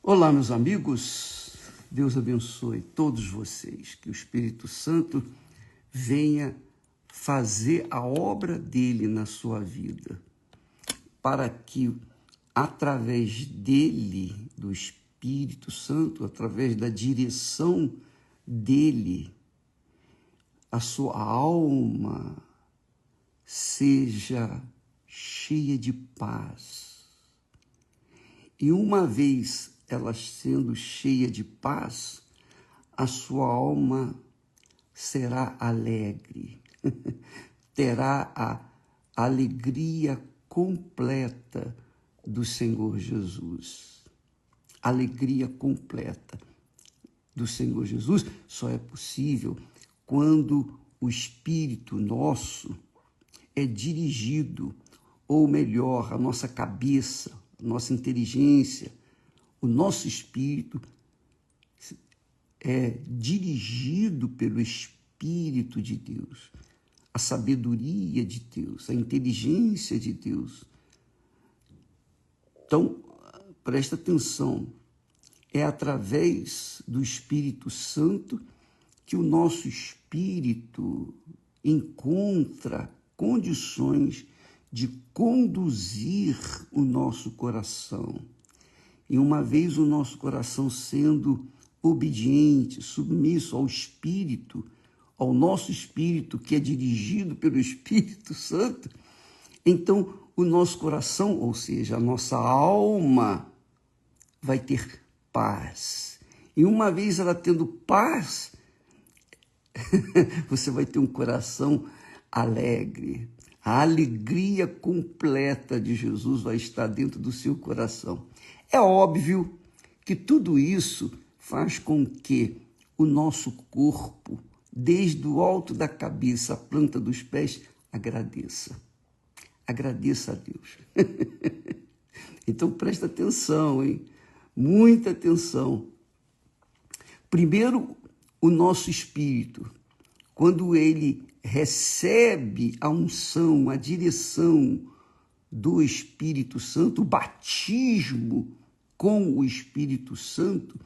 Olá, meus amigos, Deus abençoe todos vocês, que o Espírito Santo venha fazer a obra dele na sua vida, para que, através dele, do Espírito Santo, através da direção dele, a sua alma seja cheia de paz. E uma vez ela sendo cheia de paz, a sua alma será alegre, terá a alegria completa do Senhor Jesus. Alegria completa do Senhor Jesus só é possível quando o Espírito nosso é dirigido, ou melhor, a nossa cabeça, a nossa inteligência, o nosso espírito é dirigido pelo Espírito de Deus, a sabedoria de Deus, a inteligência de Deus. Então, presta atenção, é através do Espírito Santo que o nosso espírito encontra condições de conduzir o nosso coração. E uma vez o nosso coração sendo obediente, submisso ao Espírito, ao nosso Espírito, que é dirigido pelo Espírito Santo, então o nosso coração, ou seja, a nossa alma, vai ter paz. E uma vez ela tendo paz, você vai ter um coração alegre. A alegria completa de Jesus vai estar dentro do seu coração. É óbvio que tudo isso faz com que o nosso corpo, desde o alto da cabeça à planta dos pés, agradeça. Agradeça a Deus. Então presta atenção, hein? Muita atenção. Primeiro, o nosso espírito, quando ele recebe a unção, a direção do Espírito Santo, o batismo com o Espírito Santo,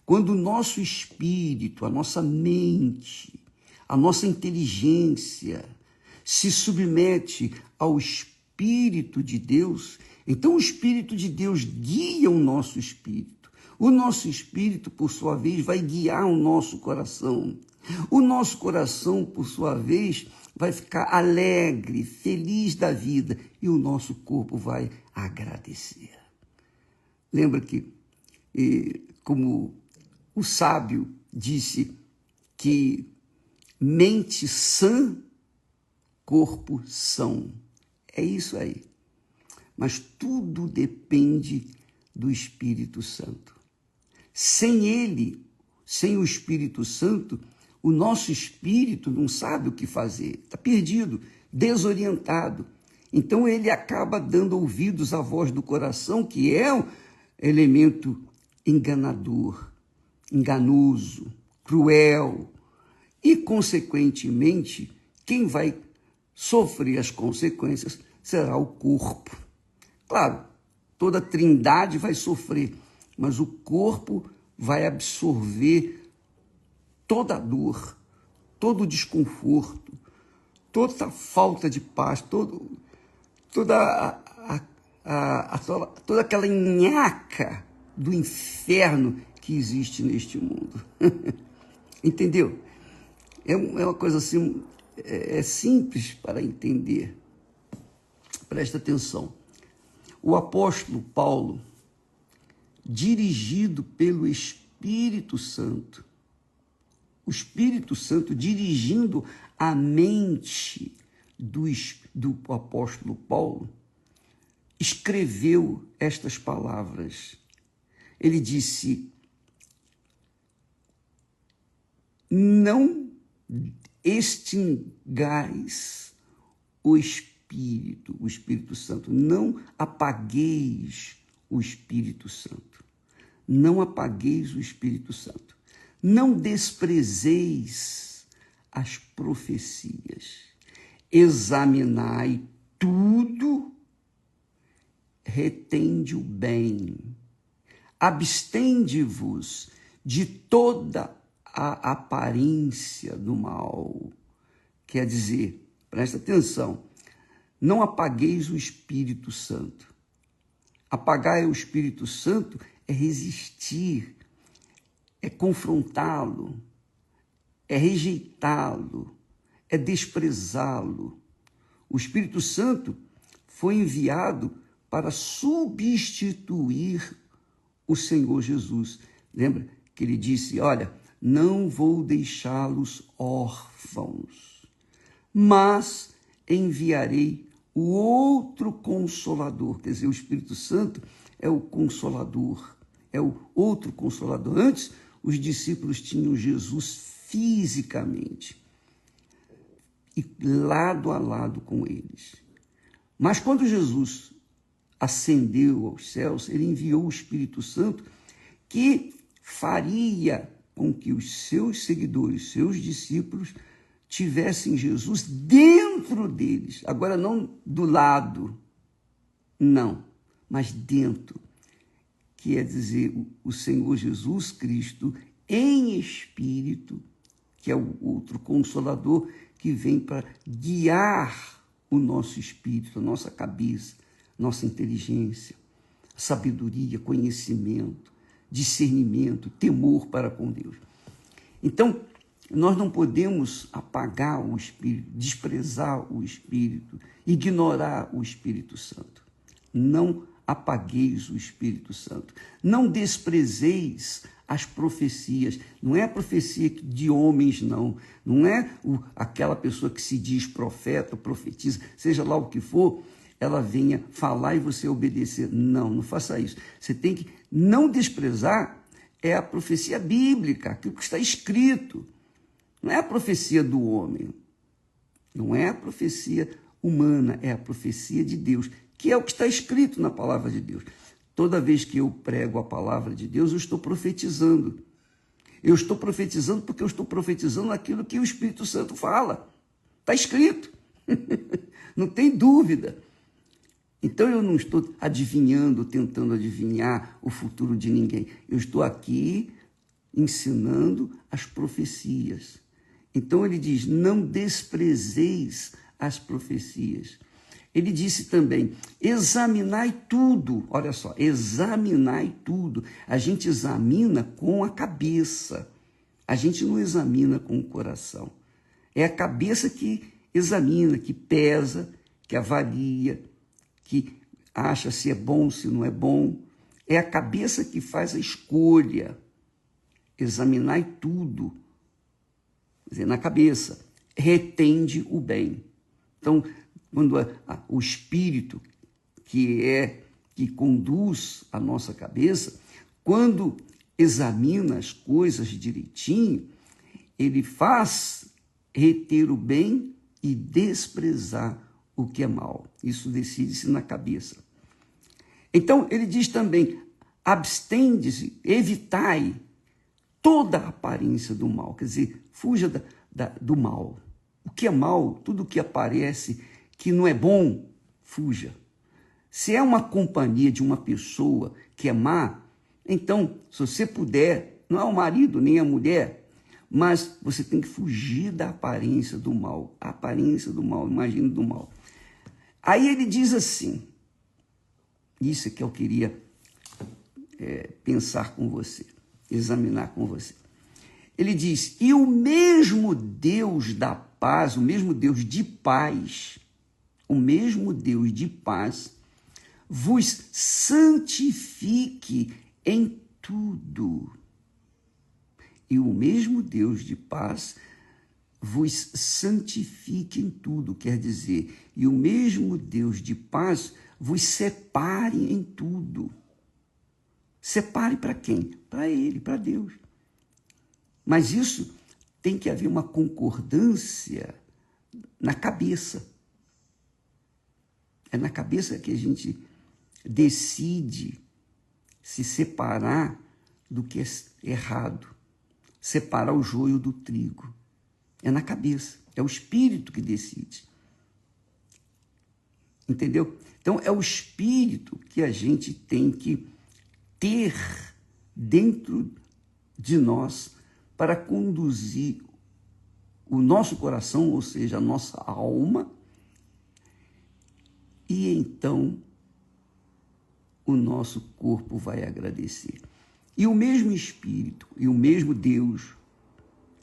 quando o nosso espírito, a nossa mente, a nossa inteligência se submete ao Espírito de Deus, então o Espírito de Deus guia o nosso espírito. O nosso espírito, por sua vez, vai guiar o nosso coração. O nosso coração, por sua vez, vai ficar alegre, feliz da vida, e o nosso corpo vai agradecer. Lembra que, como o sábio disse, que mente sã, corpo são. É isso aí. Mas tudo depende do Espírito Santo. Sem ele, sem o Espírito Santo, o nosso espírito não sabe o que fazer, está perdido, desorientado. Então ele acaba dando ouvidos à voz do coração, que é um elemento enganador, enganoso, cruel. E, consequentemente, quem vai sofrer as consequências será o corpo. Claro, toda a trindade vai sofrer, mas o corpo vai absorver toda a dor, todo o desconforto, toda a falta de paz, toda aquela nhaca do inferno que existe neste mundo. Entendeu? É uma coisa assim, é simples para entender. Presta atenção. O apóstolo Paulo, dirigido pelo Espírito Santo, o Espírito Santo dirigindo a mente do apóstolo Paulo, escreveu estas palavras. Ele disse: não extingais o Espírito Santo, não apagueis o Espírito Santo, não apagueis o Espírito Santo, não desprezeis as profecias, examinai tudo, retende o bem, abstende-vos de toda a aparência do mal. Quer dizer, presta atenção, não apagueis o Espírito Santo. Apagar o Espírito Santo é resistir, é confrontá-lo, é rejeitá-lo, é desprezá-lo. O Espírito Santo foi enviado para substituir o Senhor Jesus. Lembra que ele disse, olha, não vou deixá-los órfãos, mas enviarei o outro Consolador. Quer dizer, o Espírito Santo é o Consolador, é o outro Consolador. Antes, os discípulos tinham Jesus fisicamente e lado a lado com eles. Mas quando Jesus ascendeu aos céus, ele enviou o Espírito Santo que faria com que os seus seguidores, seus discípulos, tivessem Jesus dentro deles. Agora, não do lado, não, mas dentro. Quer dizer, o Senhor Jesus Cristo em espírito, que é o outro Consolador, que vem para guiar o nosso espírito, a nossa cabeça, nossa inteligência, sabedoria, conhecimento, discernimento, temor para com Deus. Então, nós não podemos apagar o Espírito, desprezar o Espírito, ignorar o Espírito Santo. Não apagueis o Espírito Santo. Não desprezeis as profecias. Não é a profecia de homens, não. Não é aquela pessoa que se diz profeta, profetiza, seja lá o que for, ela venha falar e você obedecer. Não, não faça isso. Você tem que não desprezar a profecia bíblica, aquilo que está escrito. Não é a profecia do homem, não é a profecia humana, é a profecia de Deus, que é o que está escrito na palavra de Deus. Toda vez que eu prego a palavra de Deus, eu estou profetizando. Eu estou profetizando porque eu estou profetizando aquilo que o Espírito Santo fala. Está escrito. Não tem dúvida. Então eu não estou adivinhando, tentando adivinhar o futuro de ninguém. Eu estou aqui ensinando as profecias. Então ele diz, não desprezeis as profecias. Ele disse também, examinai tudo. Olha só, examinai tudo. A gente examina com a cabeça. A gente não examina com o coração. É a cabeça que examina, que pesa, que avalia, que acha se é bom, se não é bom. É a cabeça que faz a escolha. Examinai tudo. Quer dizer, na cabeça, retende o bem. Então, quando o Espírito, que conduz a nossa cabeça, quando examina as coisas direitinho, ele faz reter o bem e desprezar o que é mal. Isso decide-se na cabeça. Então, ele diz também, abstende-se, evitai toda a aparência do mal, quer dizer, fuja do mal. O que é mal, tudo que aparece que não é bom, fuja. Se é uma companhia de uma pessoa que é má, então, se você puder, não é o marido nem a mulher, mas você tem que fugir da aparência do mal. A aparência do mal, imagina do mal. Aí ele diz assim, isso é que eu queria pensar com você, examinar com você. Ele diz, e o mesmo Deus da paz, o mesmo Deus de paz, vos santifique em tudo. E o mesmo Deus de paz vos santifique em tudo, quer dizer, e o mesmo Deus de paz vos separe em tudo. Separe para quem? Para Ele, para Deus. Mas isso tem que haver uma concordância na cabeça. É na cabeça que a gente decide se separar do que é errado, separar o joio do trigo. É na cabeça, é o espírito que decide. Entendeu? Então, é o espírito que a gente tem que ter dentro de nós para conduzir o nosso coração, ou seja, a nossa alma, e então o nosso corpo vai agradecer. E o mesmo Espírito, e o mesmo Deus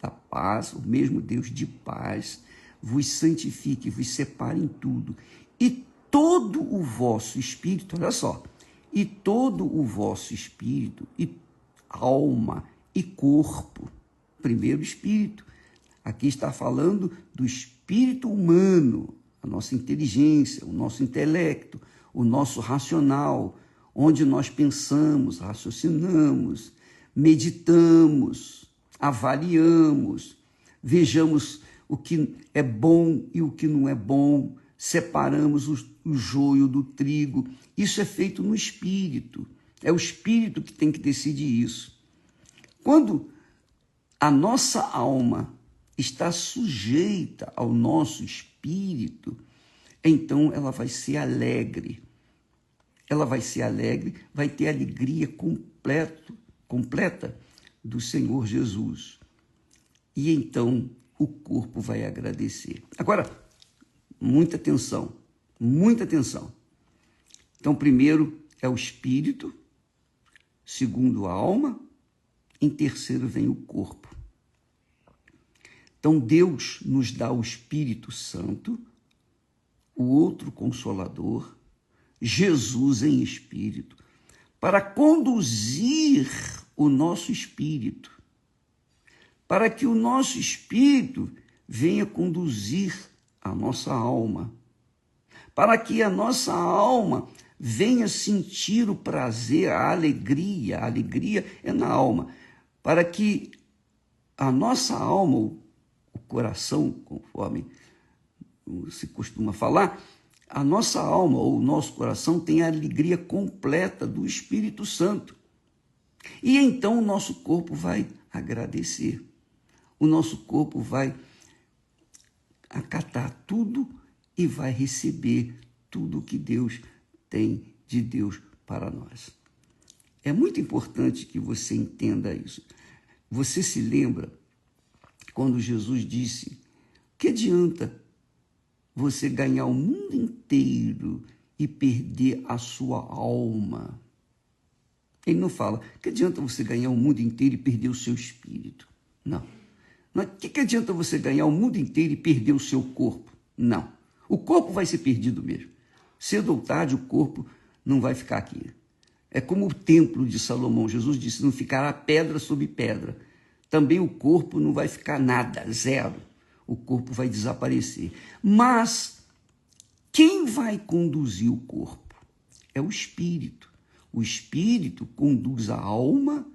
da paz, o mesmo Deus de paz, vos santifique, vos separe em tudo. E todo o vosso espírito, olha só, e todo o vosso espírito, e alma, e corpo, primeiro espírito. Aqui está falando do espírito humano, a nossa inteligência, o nosso intelecto, o nosso racional, onde nós pensamos, raciocinamos, meditamos, avaliamos, vejamos o que é bom e o que não é bom, separamos o joio do trigo. Isso é feito no espírito. É o espírito que tem que decidir isso. Quando a nossa alma está sujeita ao nosso espírito, então ela vai ser alegre. Ela vai ser alegre, vai ter alegria completa do Senhor Jesus. E então o corpo vai agradecer. Agora, muita atenção, muita atenção. Então, primeiro é o espírito, segundo a alma, em terceiro vem o corpo. Então, Deus nos dá o Espírito Santo, o outro Consolador, Jesus em espírito, para conduzir o nosso espírito, para que o nosso espírito venha conduzir a nossa alma, para que a nossa alma venha sentir o prazer, a alegria é na alma, para que a nossa alma, o coração, conforme se costuma falar, a nossa alma ou o nosso coração tem a alegria completa do Espírito Santo. E então o nosso corpo vai agradecer. O nosso corpo vai acatar tudo e vai receber tudo o que Deus tem de Deus para nós. É muito importante que você entenda isso. Você se lembra quando Jesus disse: que adianta você ganhar o mundo inteiro e perder a sua alma? Ele não fala, que adianta você ganhar o mundo inteiro e perder o seu espírito? Não. O que adianta você ganhar o mundo inteiro e perder o seu corpo? Não. O corpo vai ser perdido mesmo. Cedo ou tarde o corpo não vai ficar aqui. É como o templo de Salomão. Jesus disse, não ficará pedra sobre pedra. Também o corpo não vai ficar nada, zero. O corpo vai desaparecer. Mas quem vai conduzir o corpo? É o espírito. O espírito conduz a alma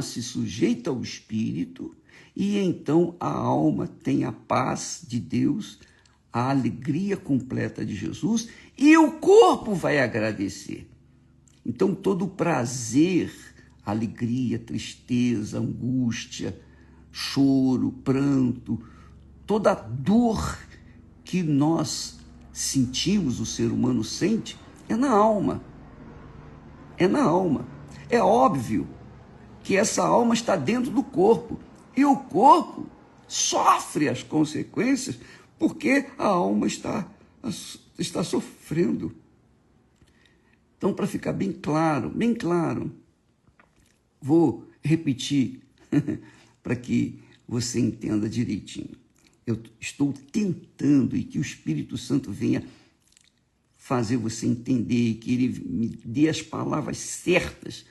se sujeita ao espírito, e então a alma tem a paz de Deus, a alegria completa de Jesus, e o corpo vai agradecer. Então todo o prazer, alegria, tristeza, angústia, choro, pranto, toda a dor que nós sentimos, o ser humano sente, é na alma. É na alma. É óbvio que essa alma está dentro do corpo e o corpo sofre as consequências porque a alma está sofrendo. Então, para ficar bem claro, vou repetir para que você entenda direitinho. Eu estou tentando e que o Espírito Santo venha fazer você entender, que ele me dê as palavras certas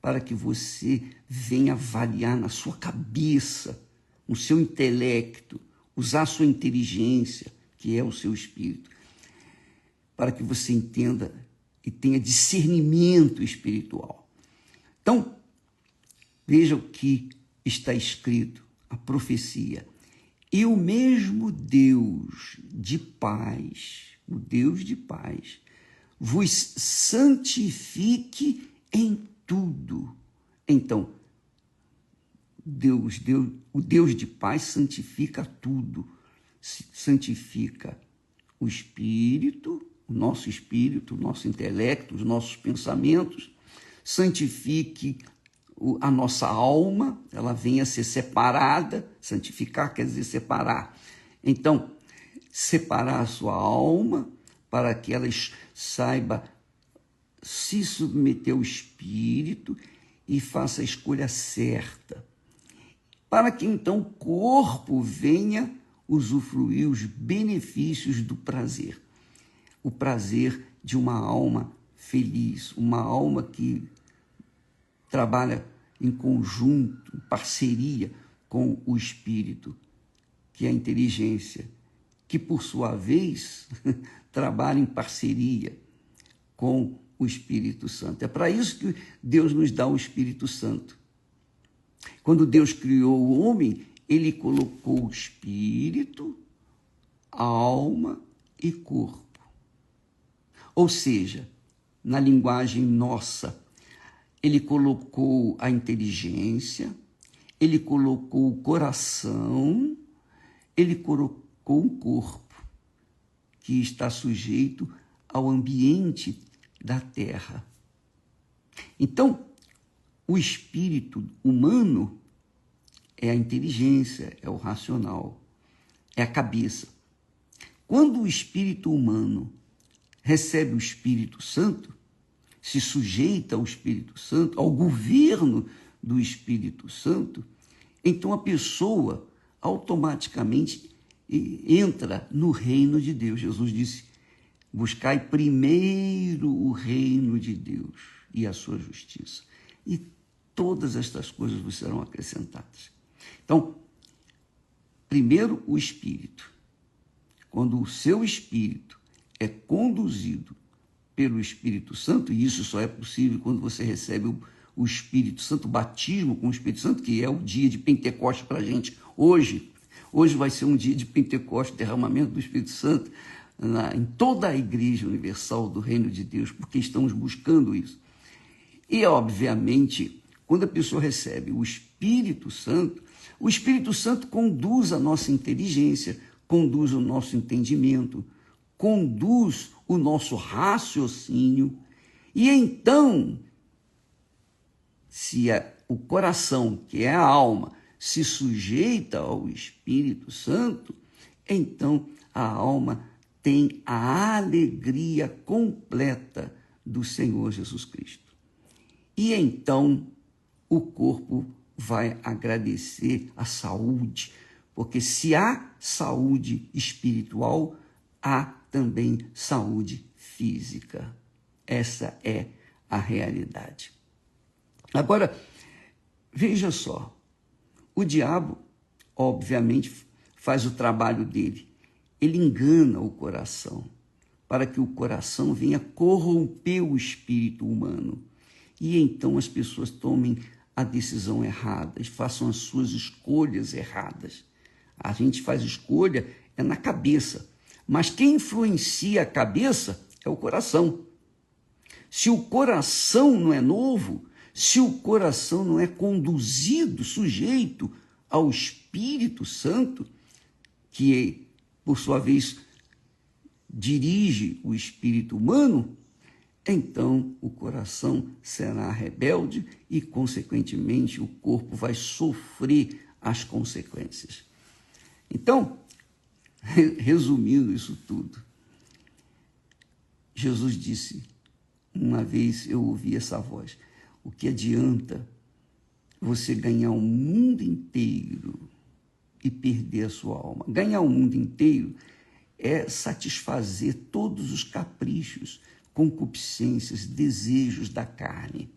para que você venha avaliar na sua cabeça, no seu intelecto, usar a sua inteligência, que é o seu espírito, para que você entenda e tenha discernimento espiritual. Então, veja o que está escrito, a profecia. E o mesmo Deus de paz, o Deus de paz, vos santifique em tudo. Então, o Deus de paz santifica tudo. Santifica o espírito, o nosso intelecto, os nossos pensamentos, santifique a nossa alma, ela venha a ser separada. Santificar quer dizer separar. Então, separar a sua alma para que ela saiba se submeter ao Espírito e faça a escolha certa, para que então o corpo venha usufruir os benefícios do prazer. O prazer de uma alma feliz, uma alma que trabalha em conjunto, em parceria com o Espírito, que é a inteligência, que por sua vez trabalha em parceria com o Espírito Santo. É para isso que Deus nos dá o Espírito Santo. Quando Deus criou o homem, ele colocou o espírito, alma e corpo. Ou seja, na linguagem nossa, ele colocou a inteligência, ele colocou o coração, ele colocou o corpo, que está sujeito ao ambiente da terra. Então, o espírito humano é a inteligência, é o racional, é a cabeça. Quando o espírito humano recebe o Espírito Santo, se sujeita ao Espírito Santo, ao governo do Espírito Santo, então a pessoa automaticamente entra no reino de Deus. Jesus disse: buscai primeiro o reino de Deus e a sua justiça, e todas estas coisas vos serão acrescentadas. Então, primeiro o Espírito. Quando o seu espírito é conduzido pelo Espírito Santo, e isso só é possível quando você recebe o Espírito Santo, o batismo com o Espírito Santo, que é o dia de Pentecostes para a gente. Hoje vai ser um dia de Pentecostes, derramamento do Espírito Santo em toda a Igreja Universal do Reino de Deus, porque estamos buscando isso. E, obviamente, quando a pessoa recebe o Espírito Santo conduz a nossa inteligência, conduz o nosso entendimento, conduz o nosso raciocínio. E então, se o coração, que é a alma, se sujeita ao Espírito Santo, então a alma tem a alegria completa do Senhor Jesus Cristo. E então o corpo vai agradecer a saúde, porque se há saúde espiritual, há também saúde física. Essa é a realidade. Agora, veja só, o diabo, obviamente, faz o trabalho dele. Ele engana o coração, para que o coração venha corromper o espírito humano. E então as pessoas tomem a decisão errada, e façam as suas escolhas erradas. A gente faz escolha na cabeça, mas quem influencia a cabeça é o coração. Se o coração não é novo, se o coração não é conduzido, sujeito ao Espírito Santo, que, por sua vez, dirige o espírito humano, então o coração será rebelde e, consequentemente, o corpo vai sofrer as consequências. Então, resumindo isso tudo, Jesus disse, uma vez eu ouvi essa voz: o que adianta você ganhar o mundo inteiro e perder a sua alma? Ganhar o mundo inteiro é satisfazer todos os caprichos, concupiscências, desejos da carne.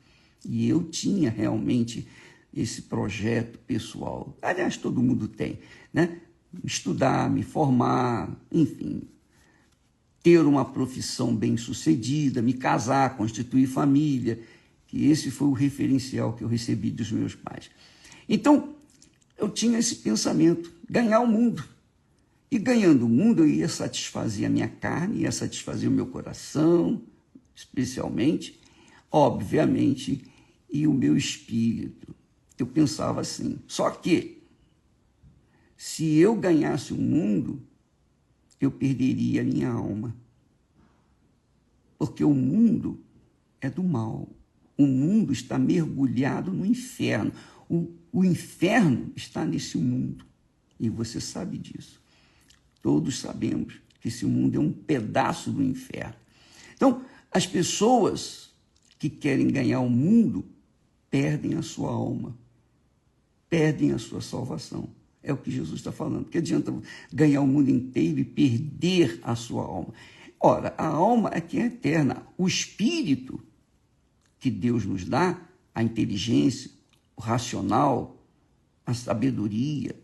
E eu tinha realmente esse projeto pessoal. Aliás, todo mundo tem, né? Estudar, me formar, enfim, ter uma profissão bem-sucedida, me casar, constituir família, que esse foi o referencial que eu recebi dos meus pais. Então, eu tinha esse pensamento, ganhar o mundo. E ganhando o mundo, eu ia satisfazer a minha carne, ia satisfazer o meu coração, especialmente, obviamente, e o meu espírito. Eu pensava assim, só que, se eu ganhasse o mundo, eu perderia a minha alma. Porque o mundo é do mal. O mundo está mergulhado no inferno. O inferno está nesse mundo. E você sabe disso. Todos sabemos que esse mundo é um pedaço do inferno. Então, as pessoas que querem ganhar o mundo perdem a sua alma, perdem a sua salvação. É o que Jesus está falando. Que adianta ganhar o mundo inteiro e perder a sua alma? Ora, a alma é que é eterna. O espírito que Deus nos dá, a inteligência, o racional, a sabedoria,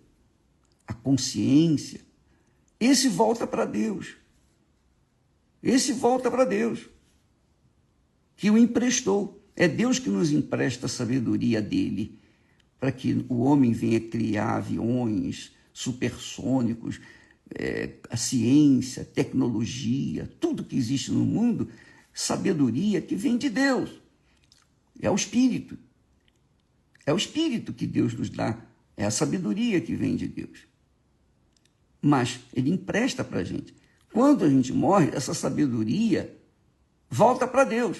a consciência, esse volta para Deus. Esse volta para Deus, que o emprestou. É Deus que nos empresta a sabedoria dele, para que o homem venha criar aviões supersônicos, a ciência, a tecnologia, tudo que existe no mundo, sabedoria que vem de Deus. É o Espírito. É o Espírito que Deus nos dá, é a sabedoria que vem de Deus. Mas ele empresta para a gente. Quando a gente morre, essa sabedoria volta para Deus.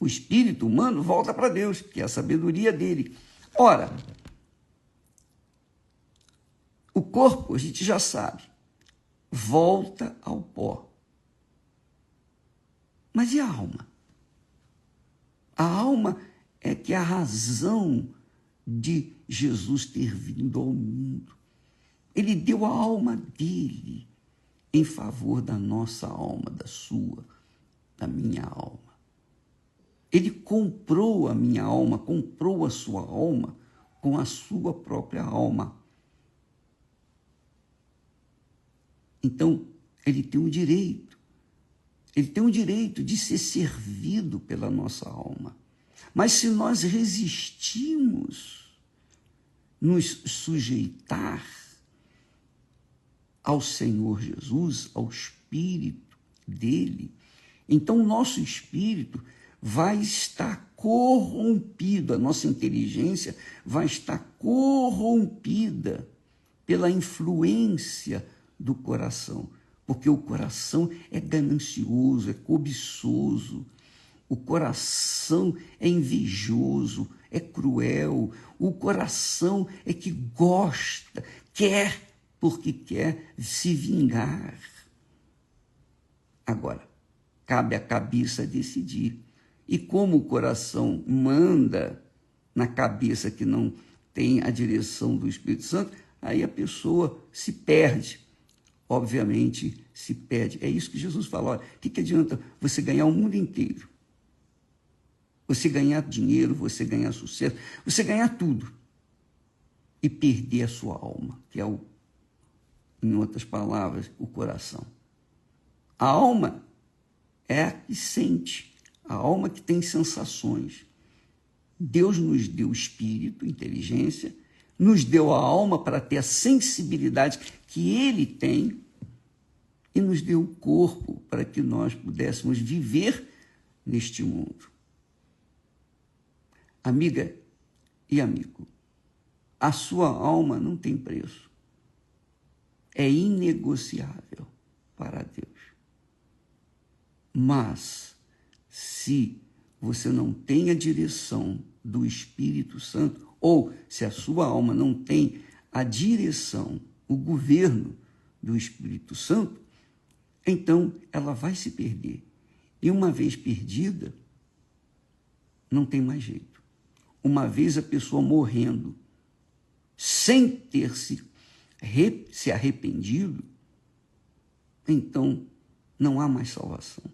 O espírito humano volta para Deus, que é a sabedoria dele. Ora, o corpo, a gente já sabe, volta ao pó. Mas e a alma? A alma é que é a razão de Jesus ter vindo ao mundo. Ele deu a alma dele em favor da nossa alma, da sua, da minha alma. Ele comprou a minha alma, comprou a sua alma com a sua própria alma. Então, ele tem o direito de ser servido pela nossa alma. Mas se nós resistimos nos sujeitar ao Senhor Jesus, ao Espírito dele, então o nosso espírito vai estar corrompido, a nossa inteligência vai estar corrompida pela influência do coração, porque o coração é ganancioso, é cobiçoso, o coração é invejoso, é cruel, o coração é que gosta, quer, porque quer se vingar. Agora, cabe à cabeça decidir. E como o coração manda na cabeça que não tem a direção do Espírito Santo, aí a pessoa se perde. Obviamente, se perde. É isso que Jesus fala. O que adianta você ganhar o mundo inteiro? Você ganhar dinheiro, você ganhar sucesso, você ganhar tudo e perder a sua alma, que é, em outras palavras, o coração. A alma é a que sente, a alma que tem sensações. Deus nos deu o espírito, inteligência, nos deu a alma para ter a sensibilidade que ele tem e nos deu o corpo para que nós pudéssemos viver neste mundo. Amiga e amigo, a sua alma não tem preço. É inegociável para Deus. Mas, se você não tem a direção do Espírito Santo, ou se a sua alma não tem a direção, o governo do Espírito Santo, então ela vai se perder. E uma vez perdida, não tem mais jeito. Uma vez a pessoa morrendo, sem ter se arrependido, então não há mais salvação.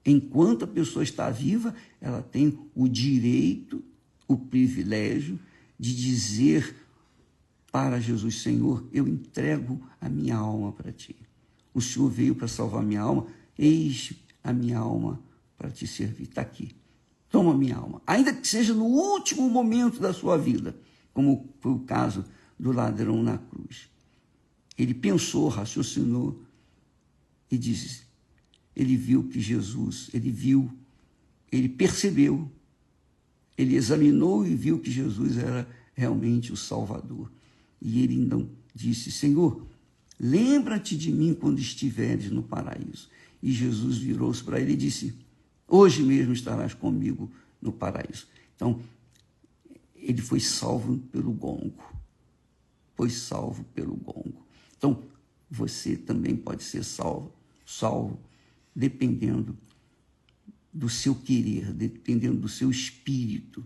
Enquanto a pessoa está viva, ela tem o direito, o privilégio de dizer para Jesus: Senhor, eu entrego a minha alma para ti. O Senhor veio para salvar minha alma, eis a minha alma para te servir. Está aqui. Toma minha alma. Ainda que seja no último momento da sua vida, como foi o caso do ladrão na cruz. Ele pensou, raciocinou e disse: ele viu que Jesus, ele percebeu, ele examinou e viu que Jesus era realmente o Salvador. E ele então disse: Senhor, lembra-te de mim quando estiveres no paraíso. E Jesus virou-se para ele e disse: hoje mesmo estarás comigo no paraíso. Então, ele foi salvo pelo gongo. Foi salvo pelo gongo. Então, você também pode ser salvo dependendo do seu querer, dependendo do seu espírito,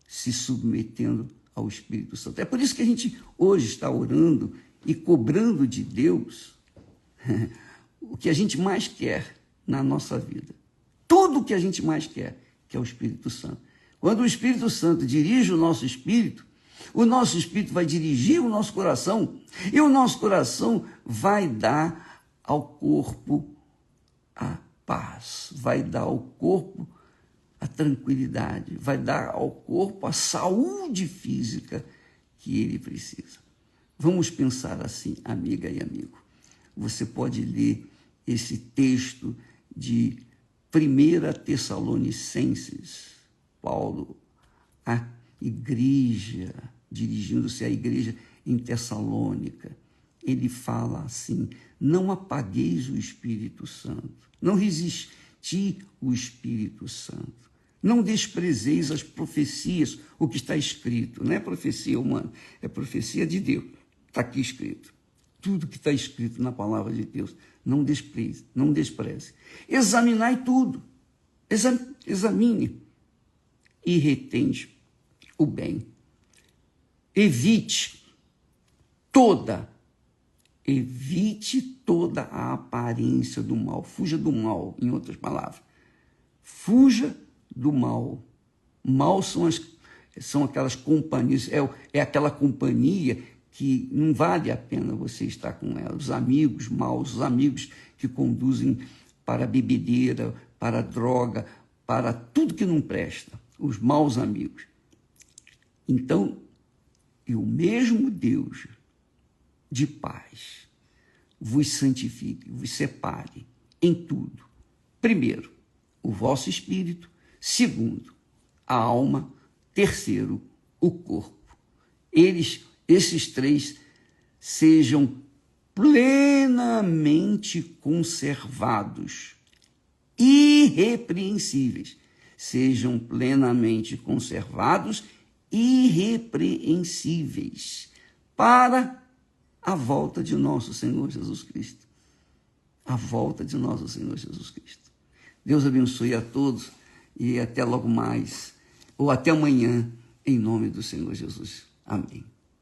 se submetendo ao Espírito Santo. É por isso que a gente hoje está orando e cobrando de Deus o que a gente mais quer na nossa vida. Tudo o que a gente mais quer, que é o Espírito Santo. Quando o Espírito Santo dirige o nosso espírito vai dirigir o nosso coração, e o nosso coração vai dar ao corpo a paz, vai dar ao corpo a tranquilidade, vai dar ao corpo a saúde física que ele precisa. Vamos pensar assim, amiga e amigo. Você pode ler esse texto de 1 Tessalonicenses, Paulo, a igreja, dirigindo-se à igreja em Tessalônica, ele fala assim: não apagueis o Espírito Santo, não resisti o Espírito Santo, não desprezeis as profecias, o que está escrito, não é profecia humana, é profecia de Deus, está aqui escrito. Tudo que está escrito na palavra de Deus, não despreze, não despreze. Examinai tudo, examine e retende o bem. Evite toda a aparência do mal. Fuja do mal, em outras palavras. Fuja do mal. Mal são aquelas companhias, é aquela companhia que não vale a pena você estar com ela. Os amigos maus, os amigos que conduzem para a bebedeira, para a droga, para tudo que não presta. Os maus amigos. Então, e o mesmo Deus de paz vos santifique, vos separe em tudo. Primeiro, o vosso espírito. Segundo, a alma. Terceiro, o corpo. Esses três sejam plenamente conservados, irrepreensíveis. Sejam plenamente conservados, irrepreensíveis, para a volta de nosso Senhor Jesus Cristo. A volta de nosso Senhor Jesus Cristo. Deus abençoe a todos e até logo mais, ou até amanhã, em nome do Senhor Jesus. Amém.